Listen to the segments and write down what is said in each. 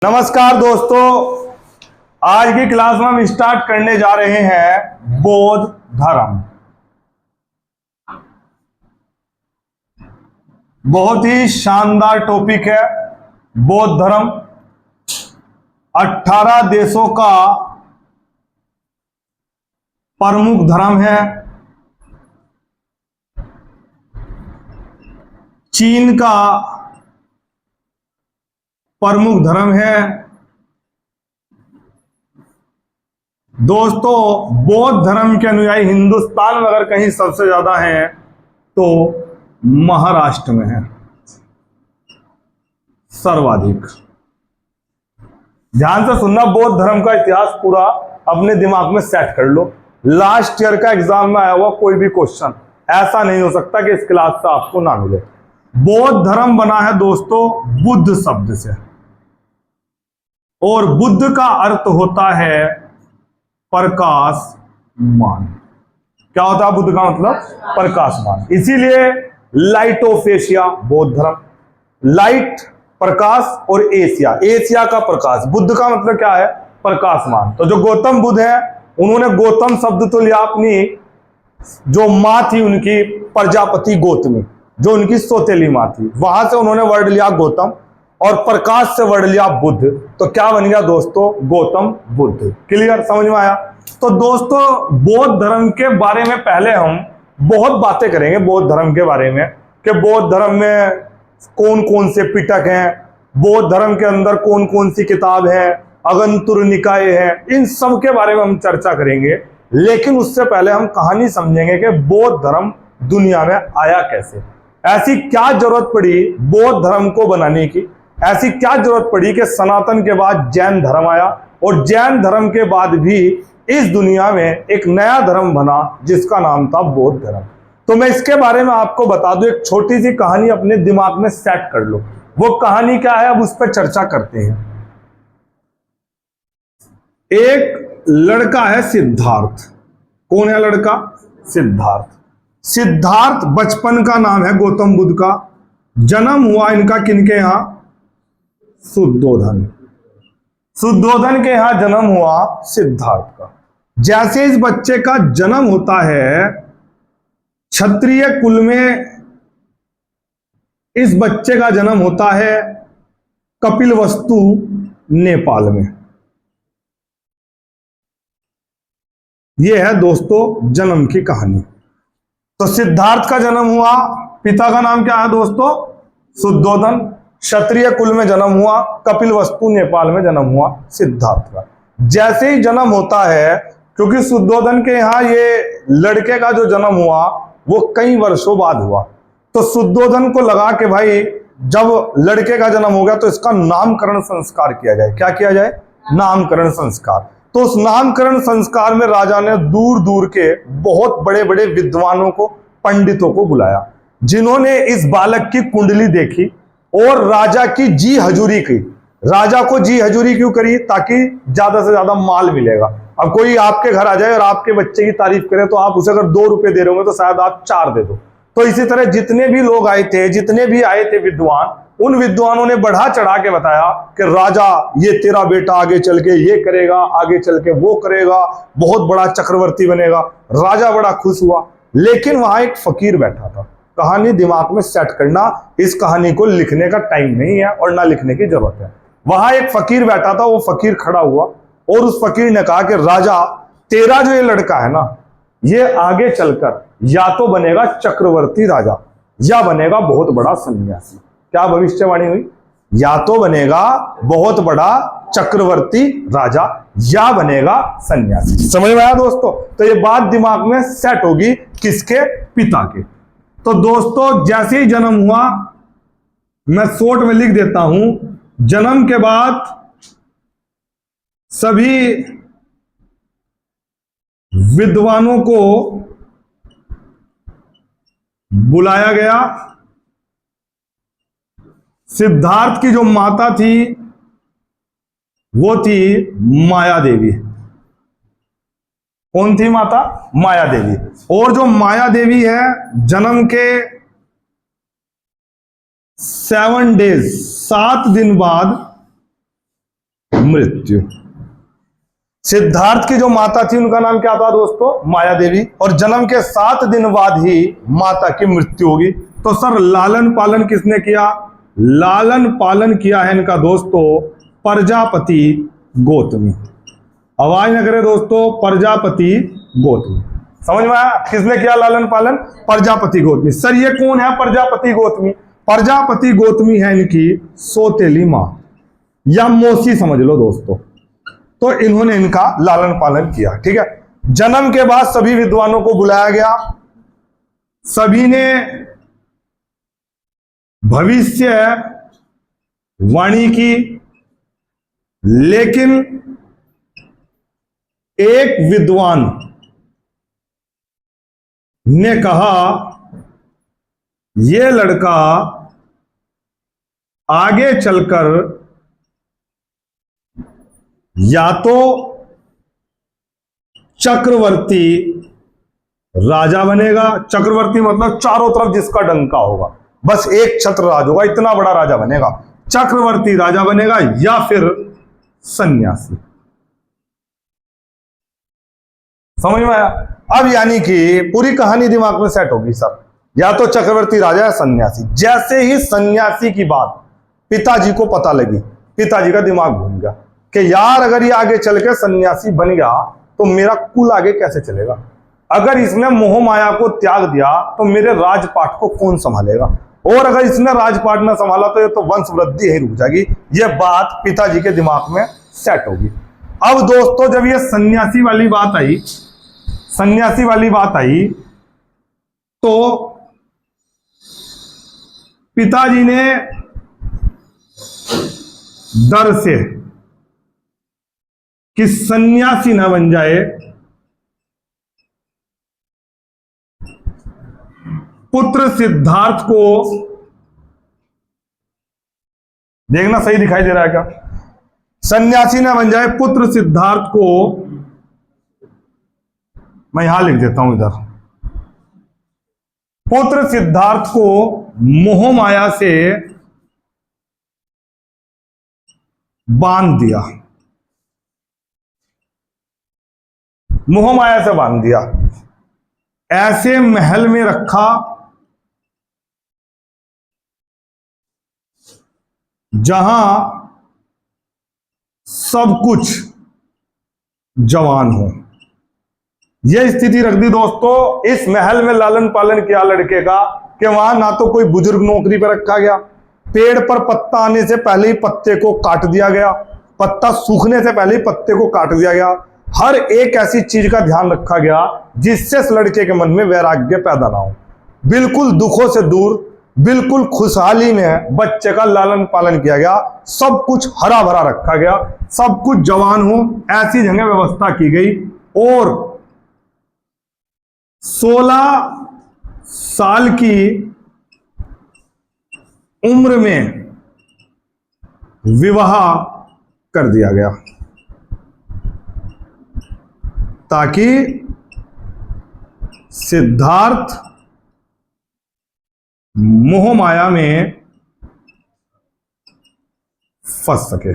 नमस्कार दोस्तों, आज की क्लास में हम स्टार्ट करने जा रहे हैं बौद्ध धर्म। बहुत ही शानदार टॉपिक है बौद्ध धर्म। 18 देशों का प्रमुख धर्म है। चीन का प्रमुख धर्म है। दोस्तों, बौद्ध धर्म के अनुयायी हिंदुस्तान में अगर कहीं सबसे ज्यादा हैं तो महाराष्ट्र में है सर्वाधिक। ध्यान से सुनना, बौद्ध धर्म का इतिहास पूरा अपने दिमाग में सेट कर लो। लास्ट ईयर का एग्जाम में आया हुआ कोई भी क्वेश्चन ऐसा नहीं हो सकता कि इस क्लास से आपको ना मिले। बौद्ध धर्म बना है दोस्तों बुद्ध शब्द से, और बुद्ध का अर्थ होता है प्रकाशमान। क्या होता है बुद्ध का मतलब? प्रकाशमान। इसीलिए लाइट ऑफ एशिया बौद्ध धर्म। लाइट प्रकाश और एशिया, एशिया का प्रकाश। बुद्ध का मतलब क्या है? प्रकाशमान। तो जो गौतम बुद्ध है उन्होंने गौतम शब्द तो लिया अपनी जो मां थी उनकी प्रजापति गौतमी, जो उनकी सौतेली मां थी, वहां से उन्होंने वर्ड लिया गौतम, और प्रकाश से वर्ड लिया बुद्ध। तो क्या बन गया दोस्तों? गौतम बुद्ध। क्लियर? समझ में आया? तो दोस्तों, बौद्ध धर्म के बारे में पहले हम बहुत बातें करेंगे बौद्ध धर्म के बारे में, कि बौद्ध धर्म में कौन कौन से पिटक हैं, बौद्ध धर्म के अंदर कौन कौन सी किताब है, अगंतुर निकाय है, इन सब के बारे में हम चर्चा करेंगे। लेकिन उससे पहले हम कहानी समझेंगे कि बौद्ध धर्म दुनिया में आया कैसे। ऐसी क्या जरूरत पड़ी बौद्ध धर्म को बनाने की? ऐसी क्या जरूरत पड़ी कि सनातन के बाद जैन धर्म आया, और जैन धर्म के बाद भी इस दुनिया में एक नया धर्म बना जिसका नाम था बौद्ध धर्म। तो मैं इसके बारे में आपको बता दूं, एक छोटी सी कहानी अपने दिमाग में सेट कर लो। वो कहानी क्या है, अब उस पर चर्चा करते हैं। एक लड़का है सिद्धार्थ। कौन है लड़का? सिद्धार्थ। सिद्धार्थ बचपन का नाम है गौतम बुद्ध का। जन्म हुआ इनका किनके यहां? शुद्धोधन। शुद्धोधन के यहां जन्म हुआ सिद्धार्थ का। जैसे इस बच्चे का जन्म होता है, क्षत्रिय कुल में इस बच्चे का जन्म होता है कपिलवस्तु नेपाल में। यह है दोस्तों जन्म की कहानी। तो सिद्धार्थ का जन्म हुआ, पिता का नाम क्या है दोस्तों? शुद्धोधन। क्षत्रिय कुल में जन्म हुआ, कपिलवस्तु नेपाल में जन्म हुआ सिद्धार्थ का। जैसे ही जन्म होता है, क्योंकि शुद्धोधन के यहां ये लड़के का जो जन्म हुआ वो कई वर्षों बाद हुआ, तो शुद्धोधन को लगा कि भाई जब लड़के का जन्म हो गया तो इसका नामकरण संस्कार किया जाए। क्या किया जाए? नामकरण संस्कार। तो उस नामकरण संस्कार में राजा ने दूर दूर के बहुत बड़े बड़े विद्वानों को, पंडितों को बुलाया, जिन्होंने इस बालक की कुंडली देखी और राजा की जी हजूरी की। राजा को जी हजूरी क्यों करी? ताकि ज्यादा से ज्यादा माल मिलेगा। अब कोई आपके घर आ जाए और आपके बच्चे की तारीफ करे तो आप उसे अगर 2 रुपए दे रहे होंगे तो शायद आप 4 दे दो। तो इसी तरह जितने भी लोग आए थे, जितने भी आए थे विद्वान, उन विद्वानों ने बढ़ा चढ़ा के बताया कि राजा, ये तेरा बेटा आगे चल के ये करेगा, आगे चल के वो करेगा, बहुत बड़ा चक्रवर्ती बनेगा। राजा बड़ा खुश हुआ। लेकिन वहां एक फकीर बैठा था। कहानी दिमाग में सेट करना, इस कहानी को लिखने का टाइम नहीं है और ना लिखने की जरूरत है। वहां एक फकीर बैठा था। वो फकीर खड़ा हुआ और उस फकीर ने कहा कि राजा, तेरा जो ये लड़का है ना, ये आगे चलकर या तो बनेगा चक्रवर्ती राजा या बनेगा बहुत बड़ा सन्यासी। क्या भविष्यवाणी हुई? या तो बनेगा बहुत बड़ा चक्रवर्ती राजा या बनेगा सन्यासी। समझ में आया दोस्तों? तो ये बात दिमाग में सेट होगी किसके? पिता के। तो दोस्तों, जैसे ही जन्म हुआ, मैं शॉर्ट में लिख देता हूं, जन्म के बाद सभी विद्वानों को बुलाया गया। सिद्धार्थ की जो माता थी वो थी माया देवी। कौन थी माता? माया देवी। और जो माया देवी है, जन्म के 7 डेज 7 दिन बाद मृत्यु। सिद्धार्थ की जो माता थी उनका नाम क्या था दोस्तों? माया देवी। और जन्म के 7 दिन बाद ही माता की मृत्यु होगी। तो सर लालन पालन किसने किया? लालन पालन किया है इनका दोस्तों प्रजापति गौतमी। आवाज न करे दोस्तों, प्रजापति गौतमी। समझ में आया? किसने किया लालन पालन? प्रजापति गौतमी। सर ये कौन है प्रजापति गौतमी? प्रजापति गौतमी है इनकी सौतेली मां या मौसी समझ लो दोस्तों। तो इन्होंने इनका लालन पालन किया। ठीक है। जन्म के बाद सभी विद्वानों को बुलाया गया, सभी ने भविष्य वाणी की, लेकिन एक विद्वान ने कहा यह लड़का आगे चलकर या तो चक्रवर्ती राजा बनेगा। चक्रवर्ती मतलब चारों तरफ जिसका डंका होगा, बस एक छत्र राज होगा, इतना बड़ा राजा बनेगा, चक्रवर्ती राजा बनेगा, या फिर सन्यासी। समझ में आया? अब यानी कि पूरी कहानी दिमाग में सेट होगी सर, या तो चक्रवर्ती राजा या सन्यासी। जैसे ही सन्यासी की बात पिताजी को पता लगी, पिताजी का दिमाग घूम गया कि यार अगर ये आगे चल के सन्यासी बन गया तो मेरा कुल आगे कैसे चलेगा? अगर इसने मोह माया को त्याग दिया तो मेरे राजपाट को कौन संभालेगा? और अगर इसने राजपाट न संभाला तो ये तो वंश वृद्धि ही रुक जाएगी। ये बात पिताजी के दिमाग में सेट होगी। अब दोस्तों जब ये सन्यासी वाली बात आई, सन्यासी वाली बात आई तो पिताजी ने डर से कि सन्यासी ना बन जाए, पुत्र सिद्धार्थ को, देखना सही दिखाई दे रहा है क्या? सन्यासी ना बन जाए, पुत्र सिद्धार्थ को, मैं यहां लिख देता हूं इधर, पुत्र सिद्धार्थ को मोह माया से बांध दिया, मोह माया से बांध दिया, ऐसे महल में रखा जहां सब कुछ जवान हो। यह स्थिति रख दी दोस्तों इस महल में लालन पालन किया लड़के का कि वहां ना तो कोई बुजुर्ग नौकरी पर रखा गया, पेड़ पर पत्ता आने से पहले ही पत्ते को काट दिया गया, पत्ता सूखने से पहले ही पत्ते को काट दिया गया। हर एक ऐसी चीज का ध्यान रखा गया जिससे इस लड़के के मन में वैराग्य पैदा ना हो। बिल्कुल दुखों से दूर, बिल्कुल खुशहाली में बच्चे का लालन पालन किया गया, सब कुछ हरा भरा रखा गया, सब कुछ जवान हो ऐसी जगह व्यवस्था की गई। और 16 साल की उम्र में विवाह कर दिया गया ताकि सिद्धार्थ मोह माया में फंस सके।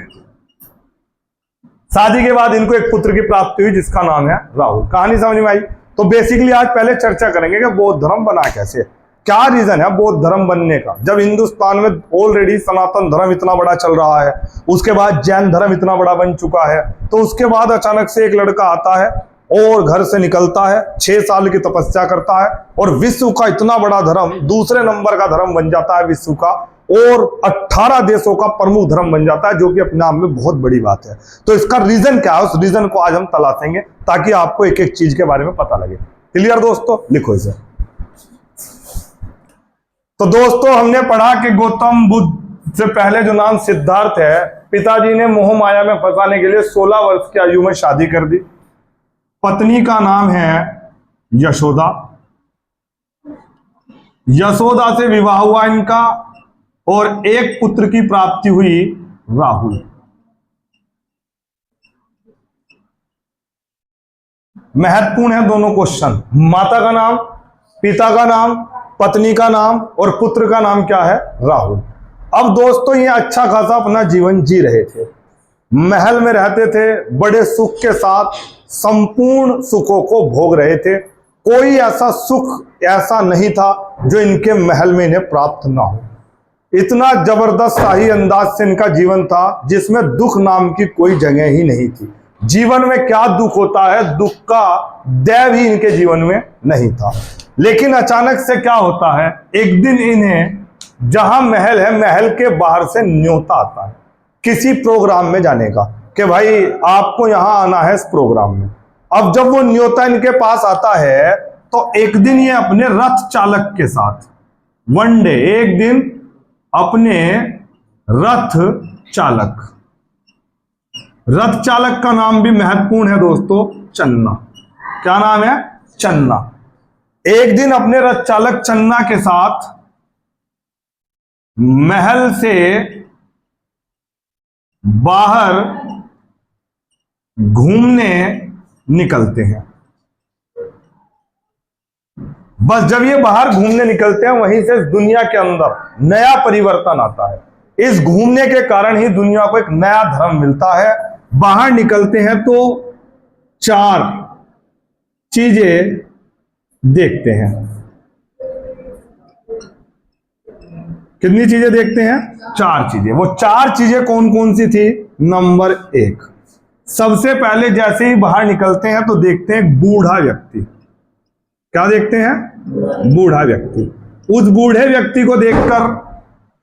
शादी के बाद इनको एक पुत्र की प्राप्ति हुई जिसका नाम है राहुल। कहानी समझ में आई? तो बेसिकली आज पहले चर्चा करेंगे कि बौद्ध धर्म बना कैसे, क्या रीजन है बौद्ध धर्म बनने का। जब हिंदुस्तान में ऑलरेडी सनातन धर्म इतना बड़ा चल रहा है, उसके बाद जैन धर्म इतना बड़ा बन चुका है, तो उसके बाद अचानक से एक लड़का आता है और घर से निकलता है, 6 साल की तपस्या करता है और विश्व का इतना बड़ा धर्म, दूसरे नंबर का धर्म बन जाता है विश्व का, और 18 देशों का प्रमुख धर्म बन जाता है, जो कि अपने आप में बहुत बड़ी बात है। तो इसका रीजन क्या है, उस रीजन को आज हम तलाशेंगे ताकि आपको एक एक चीज के बारे में पता लगे। क्लियर दोस्तों? लिखो इसे। तो दोस्तों हमने पढ़ा कि गौतम बुद्ध से पहले जो नाम सिद्धार्थ है, पिताजी ने मोह माया में फंसाने के लिए 16 वर्ष की आयु में शादी कर दी। पत्नी का नाम है यशोदा। यशोदा से विवाह हुआ इनका और एक पुत्र की प्राप्ति हुई राहुल। महत्वपूर्ण है दोनों क्वेश्चन, माता का नाम, पिता का नाम, पत्नी का नाम और पुत्र का नाम क्या है? राहुल। अब दोस्तों ये अच्छा खासा अपना जीवन जी रहे थे, महल में रहते थे, बड़े सुख के साथ संपूर्ण सुखों को भोग रहे थे। कोई ऐसा सुख ऐसा नहीं था जो इनके महल में इन्हें प्राप्त ना हो। इतना जबरदस्त शाही अंदाज से इनका जीवन था जिसमें दुख नाम की कोई जगह ही नहीं थी। जीवन में क्या दुख होता है, दुख का दैव ही इनके जीवन में नहीं था। लेकिन अचानक से क्या होता है, एक दिन इन्हें जहां महल है, महल के बाहर से न्योता आता है किसी प्रोग्राम में जाने का, कि भाई आपको यहां आना है इस प्रोग्राम में। अब जब वो न्योता इनके पास आता है तो एक दिन ये अपने रथ चालक के साथ, वन डे, एक दिन अपने रथ चालक का नाम भी महत्वपूर्ण है दोस्तों, चन्ना। क्या नाम है? चन्ना। एक दिन अपने रथ चालक चन्ना के साथ महल से बाहर घूमने निकलते हैं। बस जब ये बाहर घूमने निकलते हैं, वहीं से दुनिया के अंदर नया परिवर्तन आता है। इस घूमने के कारण ही दुनिया को एक नया धर्म मिलता है। बाहर निकलते हैं तो 4 चीजें देखते हैं। कितनी चीजें देखते हैं? 4 चीजें। वो 4 चीजें कौन कौन सी थी? नंबर 1, सबसे पहले जैसे ही बाहर निकलते हैं तो देखते हैं बूढ़ा व्यक्ति। क्या देखते हैं? बूढ़ा व्यक्ति। उस बूढ़े व्यक्ति को देखकर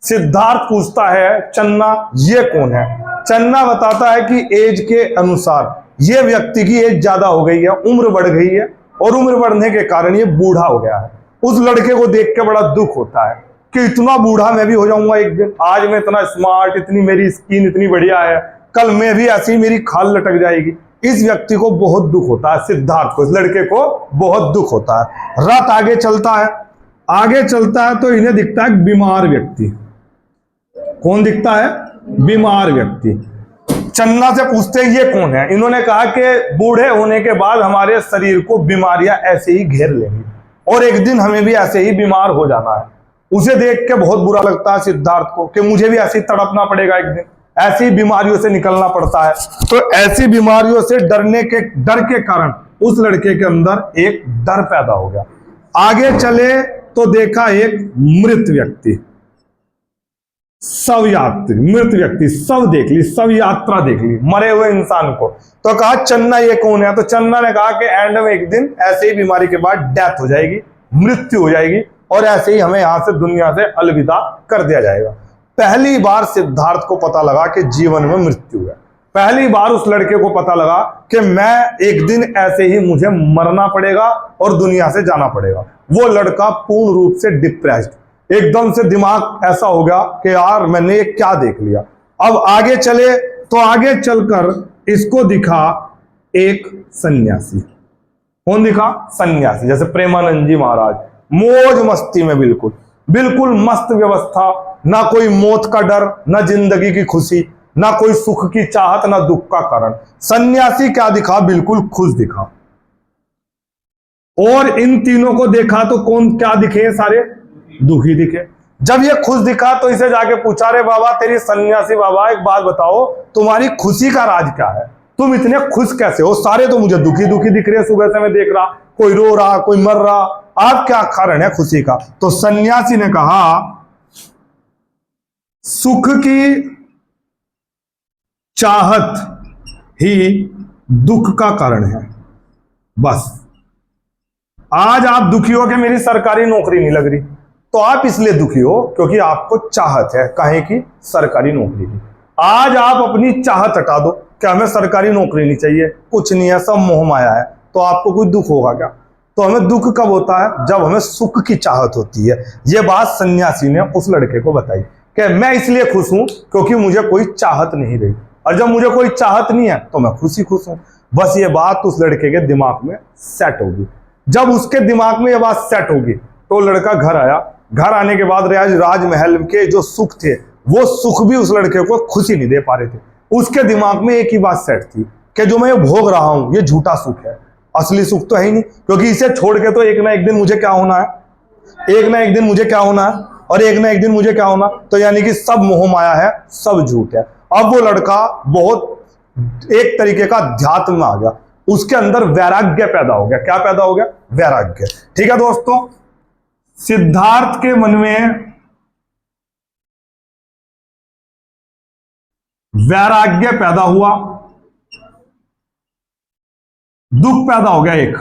सिद्धार्थ पूछता है, चन्ना ये कौन है? चन्ना बताता है कि एज के अनुसार ये व्यक्ति की एज ज्यादा हो गई है, उम्र बढ़ गई है, और उम्र बढ़ने के कारण ये बूढ़ा हो गया है। उस लड़के को देख के बड़ा दुख होता है कि इतना बूढ़ा मैं भी हो जाऊंगा एक दिन। आज मैं इतना स्मार्ट, इतनी मेरी स्किन इतनी बढ़िया है, कल मैं भी ऐसी मेरी खाल लटक जाएगी। इस व्यक्ति को बहुत दुख होता है, सिद्धार्थ को, इस लड़के को बहुत दुख होता है। रथ आगे चलता है तो इन्हें दिखता है बीमार व्यक्ति। कौन दिखता है? बीमार व्यक्ति। चन्ना से पूछते हैं ये कौन है? इन्होंने कहा कि बूढ़े होने के बाद हमारे शरीर को बीमारियां ऐसे ही घेर लेंगी और एक दिन हमें भी ऐसे ही बीमार हो जाना है। उसे देख के बहुत बुरा लगता है सिद्धार्थ को कि मुझे भी ऐसे ही तड़पना पड़ेगा एक दिन, ऐसी बीमारियों से निकलना पड़ता है। तो ऐसी बीमारियों से डर के कारण उस लड़के के अंदर एक डर पैदा हो गया। आगे चले तो देखा एक मृत व्यक्ति, मृत व्यक्ति, सब यात्रा देख ली मरे हुए इंसान को। तो कहा चन्ना ये कौन है? तो चन्ना ने कहा कि एंड में एक दिन ऐसे ही बीमारी के बाद डेथ हो जाएगी, मृत्यु हो जाएगी, और ऐसे ही हमें यहां से दुनिया से अलविदा कर दिया जाएगा। पहली बार सिद्धार्थ को पता लगा कि जीवन में मृत्यु है। पहली बार उस लड़के को पता लगा कि मैं एक दिन ऐसे ही मुझे मरना पड़ेगा और दुनिया से जाना पड़ेगा। वो लड़का पूर्ण रूप से डिप्रेस्ड, एकदम से दिमाग ऐसा हो गया कि यार मैंने ये क्या देख लिया। अब आगे चले तो आगे चलकर इसको दिखा एक सन्यासी। कौन दिखा? सन्यासी। जैसे प्रेमानंद जी महाराज, मौज मस्ती में, बिल्कुल मस्त व्यवस्था, ना कोई मौत का डर, ना जिंदगी की खुशी, ना कोई सुख की चाहत, ना दुख का कारण। सन्यासी क्या दिखा? बिल्कुल खुश दिखा। और इन तीनों को देखा तो कौन क्या दिखे? सारे दुखी दिखे। जब ये खुश दिखा तो इसे जाके पूछा, रे बाबा तेरी सन्यासी बाबा एक बात बताओ, तुम्हारी खुशी का राज क्या है? तुम इतने खुश कैसे हो? सारे तो मुझे दुखी दुखी दिख रहे हैं, सुबह से मैं देख रहा, कोई रो रहा, कोई मर रहा, आप क्या कारण है खुशी का? तो सन्यासी ने कहा, सुख की चाहत ही दुख का कारण है। बस आज आप दुखी हो कि मेरी सरकारी नौकरी नहीं लग रही, तो आप इसलिए दुखी हो क्योंकि आपको चाहत है काहे की? सरकारी नौकरी की। आज आप अपनी चाहत हटा दो कि हमें सरकारी नौकरी नहीं चाहिए, कुछ नहीं है, सब मोह माया है, तो आपको कोई दुख होगा क्या? तो हमें दुख कब होता है? जब हमें सुख की चाहत होती है। यह बात सन्यासी ने उस लड़के को बताई कि मैं इसलिए खुश हूं क्योंकि मुझे कोई चाहत नहीं रही, और जब मुझे कोई चाहत नहीं है तो मैं खुश हूं। बस ये बात उस लड़के के दिमाग में सेट होगी। जब उसके दिमाग में ये बात सेट होगी तो लड़का घर आया। घर आने के बाद राजमहल के जो सुख थे, वो सुख भी उस लड़के को खुशी नहीं दे पा रहे थे। उसके दिमाग में एक ही बात सेट थी कि जो मैं भोग रहा हूं ये झूठा सुख है, असली सुख तो है ही नहीं, क्योंकि इसे छोड़ के तो एक ना एक दिन मुझे क्या होना है, एक ना एक दिन मुझे क्या होना है, और एक ना एक दिन मुझे क्या होना, तो यानी कि सब मोह माया है, सब झूठ है। अब वो लड़का बहुत एक तरीके का अध्यात्म आ गया, उसके अंदर वैराग्य पैदा हो गया। क्या पैदा हो गया? वैराग्य। ठीक है दोस्तों, सिद्धार्थ के मन में वैराग्य पैदा हुआ, दुख पैदा हो गया, एक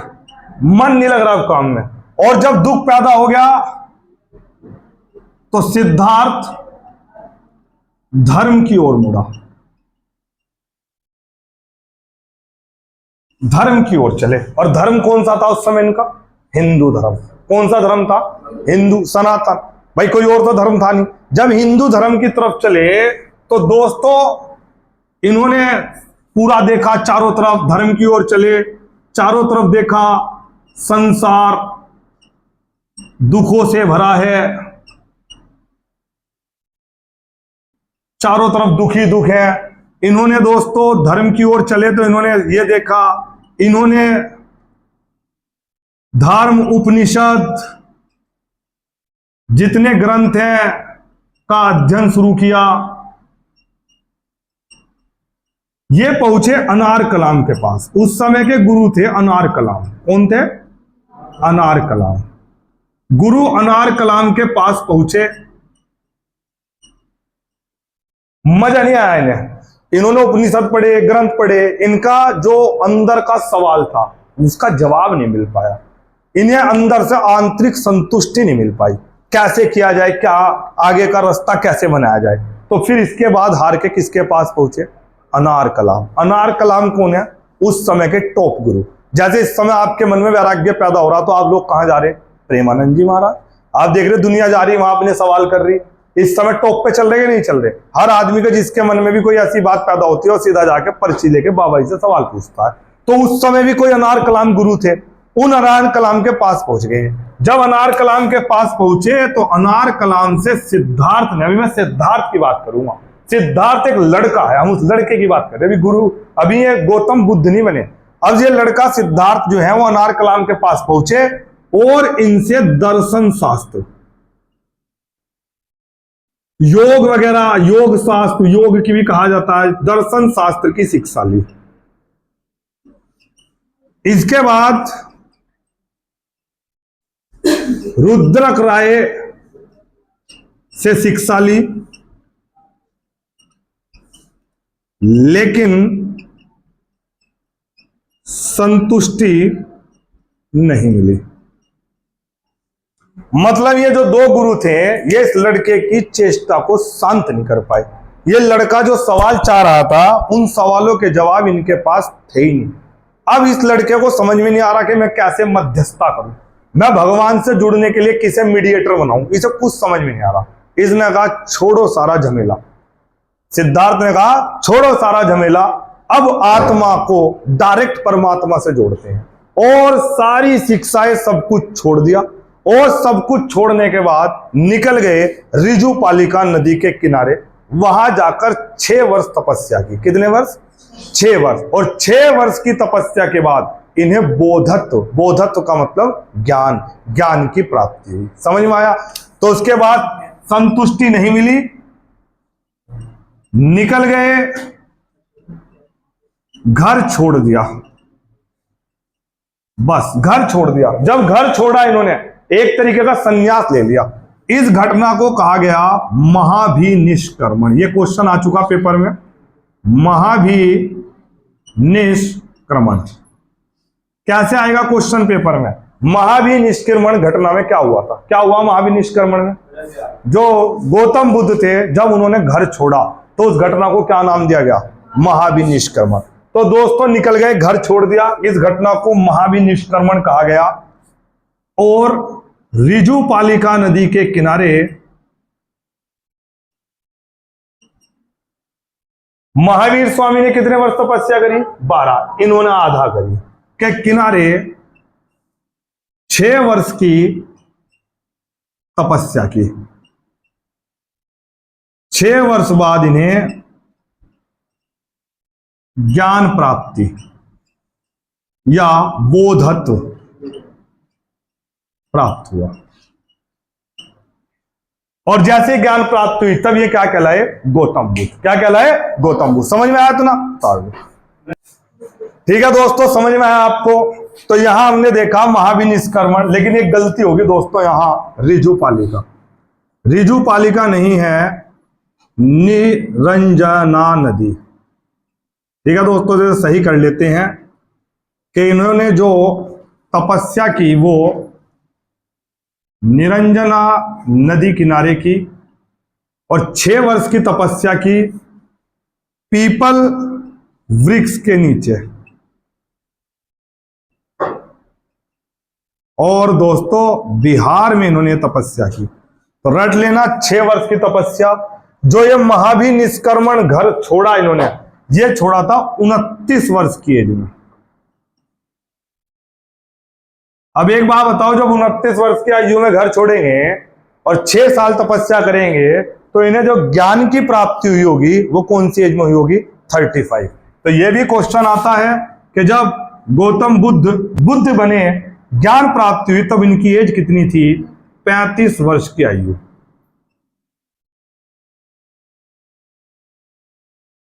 मन नहीं लग रहा काम में, और जब दुख पैदा हो गया तो सिद्धार्थ धर्म की ओर मुड़ा, धर्म की ओर चले। और धर्म कौन सा था उस समय इनका? हिंदू धर्म। कौन सा धर्म था? हिंदू, सनातन। भाई कोई और तो धर्म था नहीं। जब हिंदू धर्म की तरफ चले तो दोस्तों इन्होंने पूरा देखा, चारों तरफ धर्म की ओर चले, चारों तरफ देखा संसार दुखों से भरा है, चारों तरफ दुख ही दुख है। इन्होंने दोस्तों धर्म की ओर चले तो इन्होंने ये देखा, इन्होंने धर्म, उपनिषद, जितने ग्रंथ हैं का अध्ययन शुरू किया। ये पहुंचे अनार कलाम के पास। उस समय के गुरु थे अनार कलाम। कौन थे? अनार कलाम। गुरु अनार कलाम के पास पहुंचे, मजा नहीं आया इन्हें। इन्होंने उपनिषद पढ़े, ग्रंथ पढ़े, इनका जो अंदर का सवाल था उसका जवाब नहीं मिल पाया। इन्हें अंदर से आंतरिक संतुष्टि नहीं मिल पाई। कैसे किया जाए, क्या आगे का रास्ता कैसे बनाया जाए। तो फिर इसके बाद हार के किसके पास पहुंचे? अनार कलाम। अनार कलाम कौन है? उस समय के टॉप गुरु। जैसे इस समय आपके मन में वैराग्य पैदा हो रहा तो आप लोग कहां जा रहे? प्रेमानंद जी महाराज। आप देख रहे दुनिया जा रही, वहां अपने सवाल कर रही। इस समय टॉप पे चल रहे कि नहीं चल रहे? हर आदमी का जिसके मन में भी कोई ऐसी बात पैदा होती है और सीधा जाके पर्ची लेके बाबा जी से सवाल पूछता है। तो उस समय भी कोई अनार कलाम गुरु थे, उन अनार कलाम के पास पहुंच गए। जब अनार कलाम के पास पहुंचे तो अनार कलाम से सिद्धार्थ ने, अभी मैं सिद्धार्थ की बात करूंगा, सिद्धार्थ एक लड़का है, हम उस लड़के की बात कर रहे हैं। अभी गुरु, अभी ये गौतम बुद्ध नहीं बने। अब ये लड़का सिद्धार्थ जो है वो अनार कलाम के पास पहुंचे और इनसे दर्शन शास्त्र, योग वगैरह, योग शास्त्र, योग की भी कहा जाता है, दर्शन शास्त्र की शिक्षा ली। इसके बाद रुद्रक राय से शिक्षा ली, लेकिन संतुष्टि नहीं मिली। मतलब ये जो दो गुरु थे ये इस लड़के की चेष्टा को शांत नहीं कर पाए। ये लड़का जो सवाल चाह रहा था उन सवालों के जवाब इनके पास थे ही नहीं। अब इस लड़के को समझ में नहीं आ रहा कि मैं कैसे मध्यस्थता करूं, मैं भगवान से जुड़ने के लिए किसे मीडिएटर बनाऊं, इसे कुछ समझ में नहीं आ रहा। इसने कहा छोड़ो सारा झमेला। सिद्धार्थ ने कहा छोड़ो सारा झमेला, अब आत्मा को डायरेक्ट परमात्मा से जोड़ते हैं। और सारी शिक्षाएं सब कुछ छोड़ दिया और सब कुछ छोड़ने के बाद निकल गए ऋजुपालिका नदी के किनारे। वहां जाकर 6 वर्ष तपस्या की। कितने वर्ष? 6 वर्ष। और 6 वर्ष की तपस्या के बाद इन्हें बोधत्व, बोधत्व का मतलब ज्ञान, ज्ञान की प्राप्ति हुई। समझ में आया? तो उसके बाद संतुष्टि नहीं मिली, निकल गए, घर छोड़ दिया। बस घर छोड़ दिया। जब घर छोड़ा इन्होंने एक तरीके का संन्यास ले लिया। इस घटना को कहा गया महाभिनिष्क्रमण। ये क्वेश्चन आ चुका पेपर में, महाभिनिष्क्रमण। कैसे आएगा क्वेश्चन पेपर में? महाभिनिष्क्रमण घटना में क्या हुआ था? क्या हुआ महाभिनिष्क्रमण में? जो गौतम बुद्ध थे जब उन्होंने घर छोड़ा तो उस घटना को क्या नाम दिया गया? महाभिनिष्क्रमण। तो दोस्तों निकल गए, घर छोड़ दिया, इस घटना को महाभिनिष्क्रमण कहा गया। और ऋजुपालिका नदी के किनारे महावीर स्वामी ने कितने वर्ष तपस्या करी? 12। इन्होंने आधा करी। के किनारे 6 वर्ष की तपस्या की। 6 वर्ष बाद इन्हें ज्ञान प्राप्ति या बोधत्व प्राप्त हुआ। और जैसे ज्ञान प्राप्त हुई तब ये क्या कहलाए? गौतम बुद्ध। क्या कहलाए? गौतम बुद्ध। समझ में आया तो ना? ठीक है दोस्तों, समझ में आया आपको? तो यहां हमने देखा महावीर निष्कर्मण, लेकिन एक गलती होगी दोस्तों, यहां ऋजुपालिका, ऋजुपालिका नहीं है, निरंजना नदी। ठीक है दोस्तों, जैसे सही कर लेते हैं कि इन्होंने जो तपस्या की वो निरंजना नदी किनारे की, और 6 वर्ष की तपस्या की पीपल वृक्ष के नीचे। और दोस्तों बिहार में इन्होंने तपस्या की। तो रट लेना, 6 वर्ष की तपस्या। जो ये महावीर निष्कर्मण घर छोड़ा इन्होंने, ये छोड़ा था 29 वर्ष की एज में। अब एक बात बताओ, जब 29 वर्ष की आयु में घर छोड़ेंगे और 6 साल तपस्या करेंगे, तो इन्हें जो ज्ञान की प्राप्ति हुई होगी वो कौन सी एज में हुई होगी? 35। तो ये भी क्वेश्चन आता है कि जब गौतम बुद्ध बने, ज्ञान प्राप्ति हुई, तब इनकी एज कितनी थी? 35 वर्ष की आयु।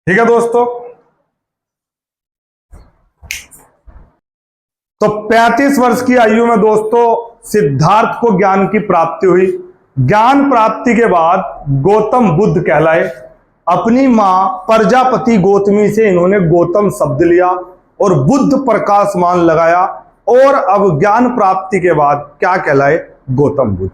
ठीक है दोस्तों, तो 35 वर्ष की आयु में दोस्तों सिद्धार्थ को ज्ञान की प्राप्ति हुई। ज्ञान प्राप्ति के बाद गौतम बुद्ध कहलाए। अपनी मां प्रजापति गौतमी से इन्होंने गौतम शब्द लिया और बुद्ध प्रकाशमान लगाया, और अब ज्ञान प्राप्ति के बाद क्या कहलाए? गौतम बुद्ध।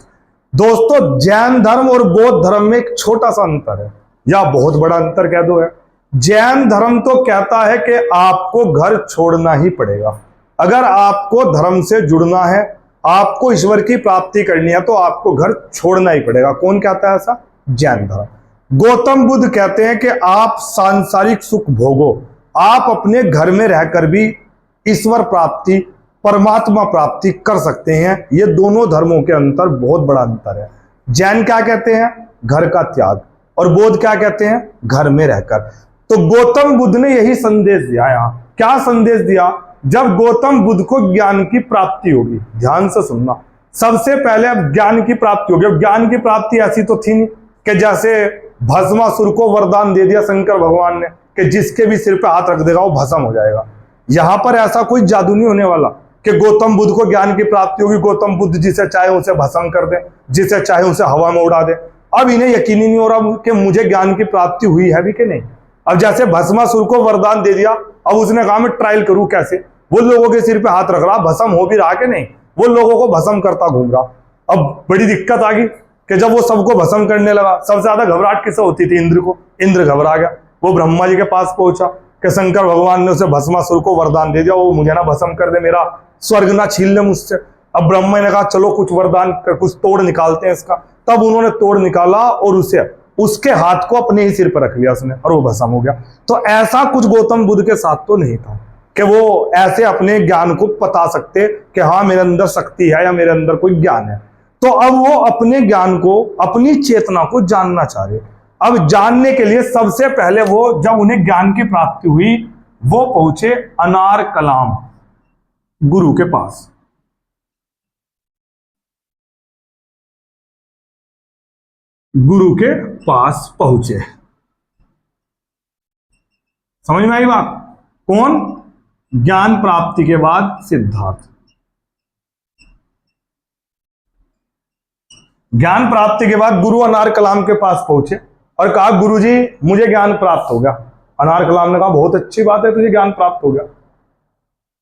दोस्तों जैन धर्म और बौद्ध धर्म में एक छोटा सा अंतर है, या बहुत बड़ा अंतर कह दो है। जैन धर्म तो कहता है कि आपको घर छोड़ना ही पड़ेगा। अगर आपको धर्म से जुड़ना है, आपको ईश्वर की प्राप्ति करनी है, तो आपको घर छोड़ना ही पड़ेगा। कौन कहता है ऐसा? जैन धर्म। गौतम बुद्ध कहते हैं कि आप सांसारिक सुख भोगो, आप अपने घर में रहकर भी ईश्वर प्राप्ति, परमात्मा प्राप्ति कर सकते हैं। ये दोनों धर्मों के अंतर बहुत बड़ा अंतर है। जैन क्या कहते हैं? घर का त्याग। और बौद्ध क्या कहते हैं? घर में रहकर। तो गौतम बुद्ध ने यही संदेश दिया। यहां क्या संदेश दिया? जब गौतम बुद्ध को ज्ञान की प्राप्ति होगी, ध्यान से सुनना, सबसे पहले अब ज्ञान की प्राप्ति होगी। अब ज्ञान की प्राप्ति ऐसी तो थी नहीं कि जैसे भस्मासुर को वरदान दे दिया शंकर भगवान ने कि जिसके भी सिर पे हाथ रख देगा वो भस्म हो जाएगा। यहां पर ऐसा कोई जादू नहीं होने वाला कि गौतम बुद्ध को ज्ञान की प्राप्ति होगी, गौतम बुद्ध जिसे चाहे उसे भस्म कर दे, जिसे चाहे उसे हवा में उड़ा दे। अब इन्हें यकीन ही नहीं हो रहा कि मुझे ज्ञान की प्राप्ति हुई है भी कि नहीं। अब जैसे भस्मासुर को वरदान दे दिया, अब उसने कहा मैं ट्रायल करूं कैसे, वो लोगों के सिर पे हाथ रख रहा, भस्म हो भी रहा कि नहीं, वो लोगों को भस्म करता घूम रहा। अब बड़ी दिक्कत आ गई कि जब वो सबको भस्म करने लगा, सबसे ज्यादा घबराहट किसे होती थी? इंद्र को। इंद्र घबरा गया, वो ब्रह्मा जी के पास पहुंचा कि शंकर भगवान ने उसे भस्मासुर को वरदान दे दिया, वो मुझे ना भस्म कर दे, मेरा स्वर्ग ना छीन ले मुझसे। अब ब्रह्मा ने कहा चलो कुछ वरदान कर, कुछ तोड़ निकालते हैं इसका। तब उन्होंने तोड़ निकाला और उसे, उसके हाथ को अपने ही सिर पर रख लिया उसने, और वो भस्म हो गया। तो ऐसा कुछ गौतम बुद्ध के साथ तो नहीं था कि वो ऐसे अपने ज्ञान को बता सकते कि हाँ मेरे अंदर शक्ति है या मेरे अंदर कोई ज्ञान है। तो अब वो अपने ज्ञान को, अपनी चेतना को जानना चाह रहे। अब जानने के लिए सबसे पहले वो, जब उन्हें ज्ञान की प्राप्ति हुई, वो पहुंचे अनार कलाम गुरु के पास। गुरु के पास पहुंचे। समझ में आई बात? कौन? ज्ञान प्राप्ति के बाद सिद्धार्थ। ज्ञान प्राप्ति के बाद गुरु अनार कलाम के पास पहुंचे और कहा गुरुजी मुझे ज्ञान प्राप्त हो गया। अनार कलाम ने कहा बहुत अच्छी बात है, तुझे ज्ञान प्राप्त हो गया,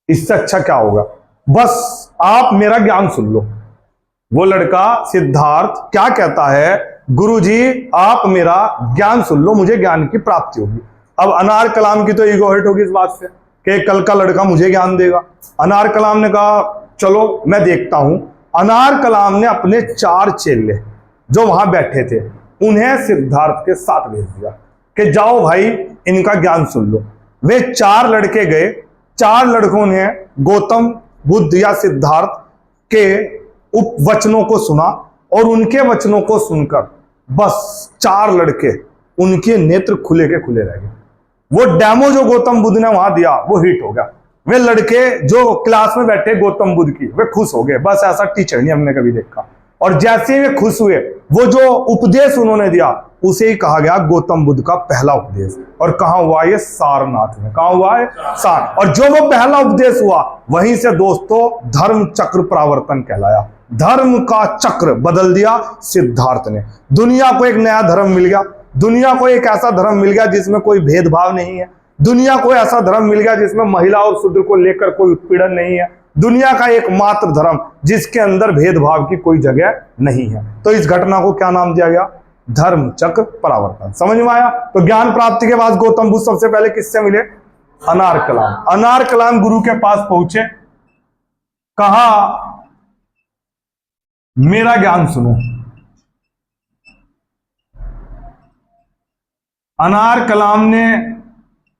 इससे अच्छा क्या होगा, बस आप मेरा ज्ञान सुन लो। वो लड़का सिद्धार्थ क्या कहता है? गुरुजी आप मेरा ज्ञान सुन लो, मुझे ज्ञान की प्राप्ति होगी। अब अनार कलाम की तो ईगो हर्ट होगी इस बात से कि कल का लड़का मुझे ज्ञान देगा। अनार कलाम ने कहा चलो मैं देखता हूं। अनार कलाम ने अपने 4 चेले जो वहां बैठे थे उन्हें सिद्धार्थ के साथ भेज दिया कि जाओ भाई इनका ज्ञान सुन लो। वे 4 लड़के गए। 4 लड़कों ने गौतम बुद्ध या सिद्धार्थ के उपवचनों को सुना और उनके वचनों को सुनकर बस 4 लड़के, उनके नेत्र खुले के खुले रह गए। वो डेमो जो गौतम बुद्ध ने वहां दिया वो हिट हो गया। वे लड़के जो क्लास में बैठे गौतम बुद्ध की, वे खुश हो गए। बस ऐसा टीचर नहीं हमने कभी देखा। और जैसे ही वे खुश हुए, वो जो उपदेश उन्होंने दिया उसे ही कहा गया गौतम बुद्ध का पहला उपदेश। और कहां हुआ ये? सारनाथ में। कहां हुआ है? सार। और जो वो पहला उपदेश हुआ, वहीं से दोस्तों धर्म चक्र परावर्तन कहलाया। धर्म का चक्र बदल दिया सिद्धार्थ ने। दुनिया को एक नया धर्म मिल गया। दुनिया को एक ऐसा धर्म मिल गया जिसमें कोई भेदभाव नहीं है। दुनिया को ऐसा धर्म मिल गया जिसमें महिला और शूद्र को लेकर कोई उत्पीड़न नहीं है। दुनिया का एकमात्र धर्म जिसके अंदर भेदभाव की कोई जगह नहीं है। तो इस घटना को क्या नाम दिया गया? धर्म चक्र परावर्तन। समझ में आया? तो ज्ञान प्राप्ति के बाद गौतम बुद्ध सबसे पहले किससे मिले? अनार कलाम। अनार कलाम गुरु के पास पहुंचे, कहा मेरा ज्ञान सुनो।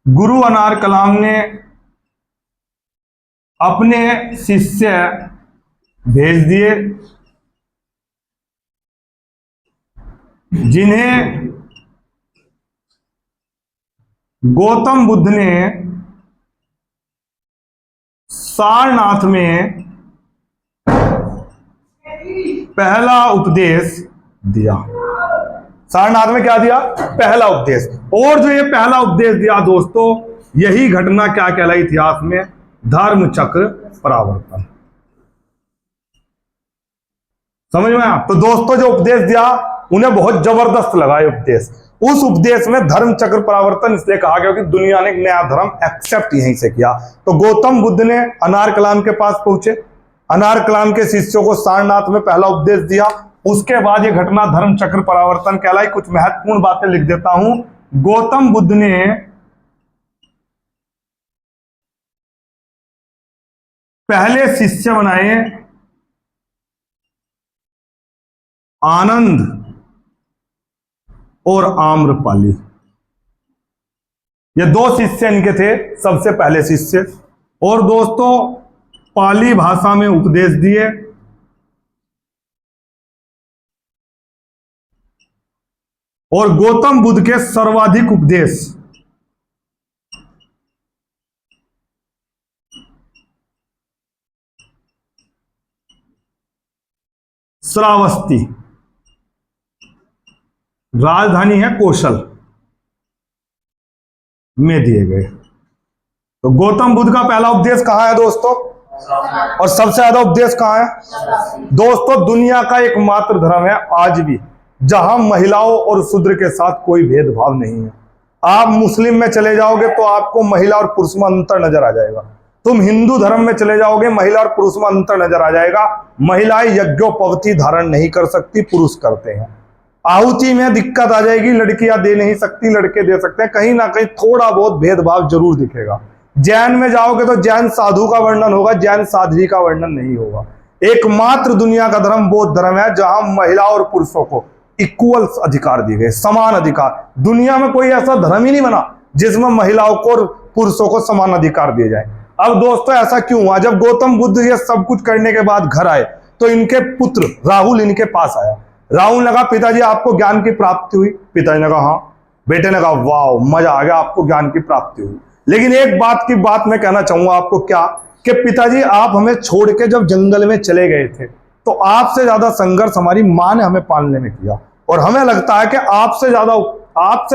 गुरु अनार कलाम ने अपने शिष्य भेज दिए, जिन्हें गौतम बुद्ध ने सारनाथ में पहला उपदेश दिया। सारनाथ में क्या दिया? पहला उपदेश। और जो ये पहला उपदेश दिया दोस्तों, यही घटना क्या कहलाई इतिहास में? धर्म चक्र परावर्तन। समझ में आया? तो दोस्तों जो उपदेश दिया उन्हें बहुत जबरदस्त लगा ये उपदेश। उस उपदेश में धर्म चक्र परावर्तन इसलिए कहा गया कि दुनिया ने एक नया धर्म एक्सेप्ट यहीं से किया। तो गौतम बुद्ध ने अनार कलाम के पास पहुंचे, अनार कलाम के शिष्यों को सारनाथ में पहला उपदेश दिया। उसके बाद ये घटना धर्म चक्र परावर्तन कहलाई। कुछ महत्वपूर्ण बातें लिख देता हूं। गौतम बुद्ध ने पहले शिष्य बनाए आनंद और आम्रपाली। ये दो शिष्य इनके थे, सबसे पहले शिष्य। और दोस्तों पाली भाषा में उपदेश दिए। और गौतम बुद्ध के सर्वाधिक उपदेश श्रावस्ती, राजधानी है कौशल, में दिए गए। तो गौतम बुद्ध का पहला उपदेश कहां है दोस्तों? और सबसे ज्यादा उपदेश कहां है? दोस्तों दुनिया का एकमात्र धर्म है आज भी जहां महिलाओं और शूद्र के साथ कोई भेदभाव नहीं है। आप मुस्लिम में चले जाओगे तो आपको महिला और पुरुष में अंतर नजर आ जाएगा। तुम हिंदू धर्म में चले जाओगे, महिला और पुरुष में अंतर नजर आ जाएगा। महिलाएं यज्ञोपवीति धारण नहीं कर सकती, पुरुष करते हैं। आहुति में दिक्कत आ जाएगी, लड़कियां दे नहीं सकती, लड़के दे सकते हैं। कहीं ना कहीं थोड़ा बहुत भेदभाव जरूर दिखेगा। जैन में जाओगे तो जैन साधु का वर्णन होगा, जैन साध्वी का वर्णन नहीं होगा। एकमात्र दुनिया का धर्म बौद्ध धर्म है जहां महिला और पुरुषों को इक्वल अधिकार दिए गए, समान अधिकार। दुनिया में कोई ऐसा धर्म ही नहीं बना जिसमें महिलाओं को और पुरुषों को समान अधिकार दिए जाए। अब दोस्तों ऐसा क्यों हुआ? जब गौतम बुद्ध ये सब कुछ करने के बाद घर आए तो इनके पुत्र राहुल इनके पास आया। राहुल ने कहा पिताजी आपको ज्ञान की प्राप्ति हुई? पिताजी ने कहा हाँ। बेटे ने कहा वाह मजा आ गया, आपको ज्ञान की प्राप्ति हुई। लेकिन एक बात मैं कहना चाहूंगा आपको, क्या कि पिताजी आप हमें छोड़ के जब जंगल में चले गए थे तो आपसे ज्यादा संघर्ष हमारी मां ने हमें पालने में किया, और हमें लगता है कि आपसे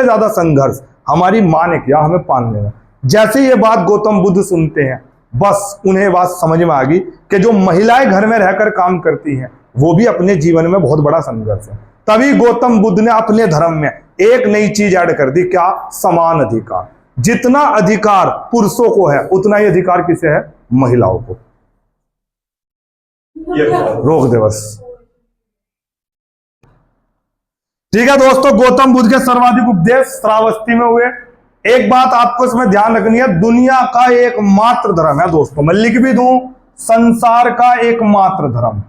ज्यादा संघर्ष हमारी मां ने किया हमें पालने में। जैसे ये बात गौतम बुद्ध सुनते हैं, बस उन्हें बात समझ में आ गई कि जो महिलाएं घर में रहकर काम करती हैं वो भी अपने जीवन में बहुत बड़ा संघर्ष है। तभी गौतम बुद्ध ने अपने धर्म में एक नई चीज ऐड कर दी, क्या? समान अधिकार। जितना अधिकार पुरुषों को है उतना ही अधिकार किसे है? महिलाओं को। रोक दे बस। ठीक है दोस्तों, गौतम बुद्ध के सर्वाधिक उपदेश श्रावस्ती में हुए। एक बात आपको इसमें ध्यान रखनी है, दुनिया का एकमात्र धर्म है दोस्तों, मैं लिख भी दूं, संसार का एकमात्र धर्म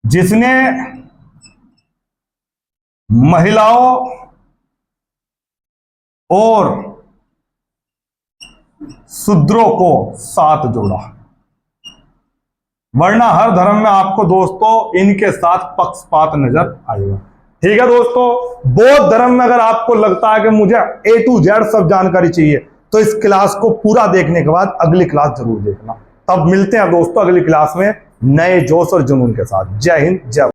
जिसने महिलाओं और शूद्रों को साथ जोड़ा। वरना हर धर्म में आपको दोस्तों इनके साथ पक्षपात नजर आएगा। ठीक है दोस्तों, बौद्ध धर्म में अगर आपको लगता है कि मुझे A to Z सब जानकारी चाहिए तो इस क्लास को पूरा देखने के बाद अगली क्लास जरूर देखना। तब मिलते हैं दोस्तों अगली क्लास में नए जोश और जुनून के साथ। जय हिंद, जय